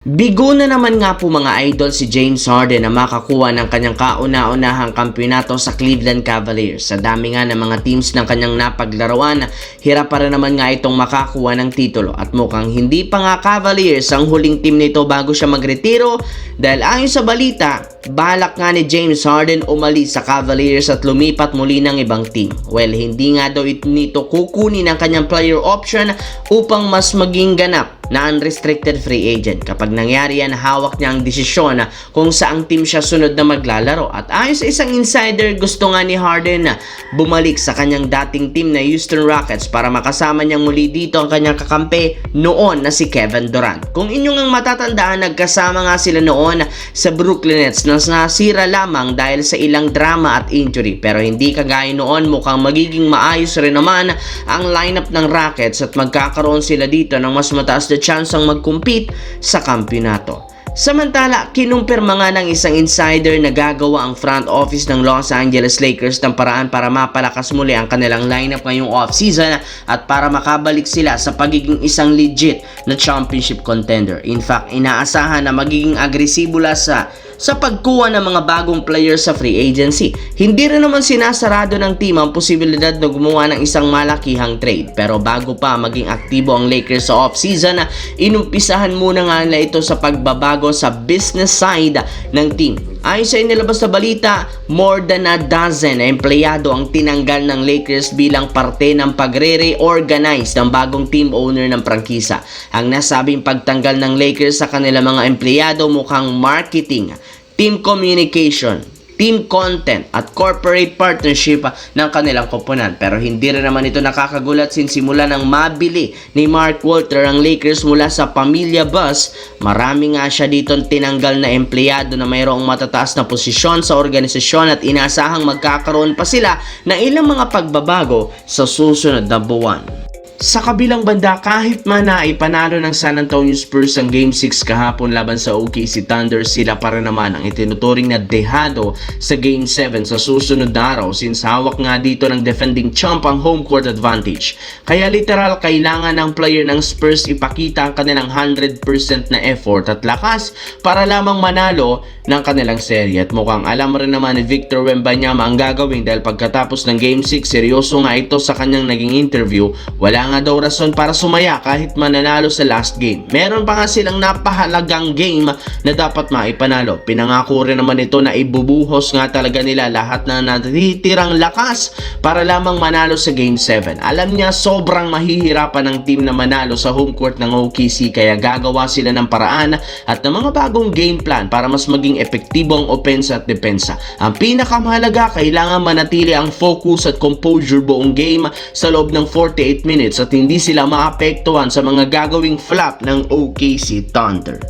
Bigo na naman nga po mga idol si James Harden na makakuha ng kanyang kauna-unahang kampyonato sa Cleveland Cavaliers. Sa dami nga ng mga teams ng kanyang napaglaruan, hirap para naman nga itong makakuha ng titulo. At mukhang hindi pa nga Cavaliers ang huling team nito bago siya magretiro dahil ayon sa balita, balak nga ni James Harden umalis sa Cavaliers at lumipat muli ng ibang team. Well, hindi nga daw nito kukunin ang kanyang player option upang mas maging ganap na unrestricted free agent. Kapag nangyari yan, hawak niya ang desisyon kung saang team siya sunod na maglalaro. At ayon sa isang insider, gusto nga ni Harden na bumalik sa kanyang dating team na Houston Rockets para makasama niyang muli dito ang kanyang kakampi noon na si Kevin Durant. Kung inyong ang matatandaan, nagkasama nga sila noon sa Brooklyn Nets na nasira lamang dahil sa ilang drama at injury. Pero hindi kagaya noon, mukhang magiging maayos rin naman ang lineup ng Rockets at magkakaroon sila dito ng mas mataas na chance ang mag-compete sa kampyonato. Samantala, kinumpirma nga ng isang insider na gagawa ang front office ng Los Angeles Lakers ng paraan para mapalakas muli ang kanilang lineup ngayong off-season at para makabalik sila sa pagiging isang legit na championship contender. In fact, inaasahan na magiging agresibo sa pagkuha ng mga bagong players sa free agency. Hindi rin naman sinasarado ng team ang posibilidad na gumawa ng isang malakihang trade. Pero bago pa maging aktibo ang Lakers sa off-season, inumpisahan muna nga nila ito sa pagbabago sa business side ng team. Ayon sa inilabas na balita, more than a dozen na empleyado ang tinanggal ng Lakers bilang parte ng pagre-reorganize ng bagong team owner ng prangkisa. Ang nasabing pagtanggal ng Lakers sa kanilang mga empleyado mukhang marketing, team communication, team content at corporate partnership ng kanilang koponan. Pero hindi rin naman ito nakakagulat since simula nang mabili ni Mark Walter ang Lakers mula sa pamilya Buss, marami nga siya dito tinanggal na empleyado na mayroong matataas na posisyon sa organisasyon at inaasahang magkakaroon pa sila ng ilang mga pagbabago sa susunod na buwan. Sa kabilang banda, kahit man na ipanalo ng San Antonio Spurs ang Game 6 kahapon laban sa OKC Thunder, sila pa rin naman ang itinuturing na dehado sa Game 7 sa susunod na araw since hawak nga dito ng defending champ ang home court advantage. Kaya literal kailangan ng player ng Spurs ipakita ang kanilang 100% na effort at lakas para lamang manalo ng kanilang serye. At mukhang alam rin naman ni Victor Wembanyama ang gagawin dahil pagkatapos ng Game 6, seryoso nga ito sa kanyang naging interview. Wala nga daw rason para sumaya kahit mananalo sa last game. Meron pa nga silang napahalagang game na dapat maipanalo. Pinangako rin naman ito na ibubuhos nga talaga nila lahat na natitirang lakas para lamang manalo sa Game 7. Alam niya sobrang mahihirapan ng team na manalo sa home court ng OKC kaya gagawa sila ng paraan at ng mga bagong game plan para mas maging epektibo ang opensa at depensa. Ang pinakamahalaga, kailangan manatili ang focus at composure buong game sa loob ng 48 minutes at hindi sila maapektuhan sa mga gagawing flop ng OKC Thunder.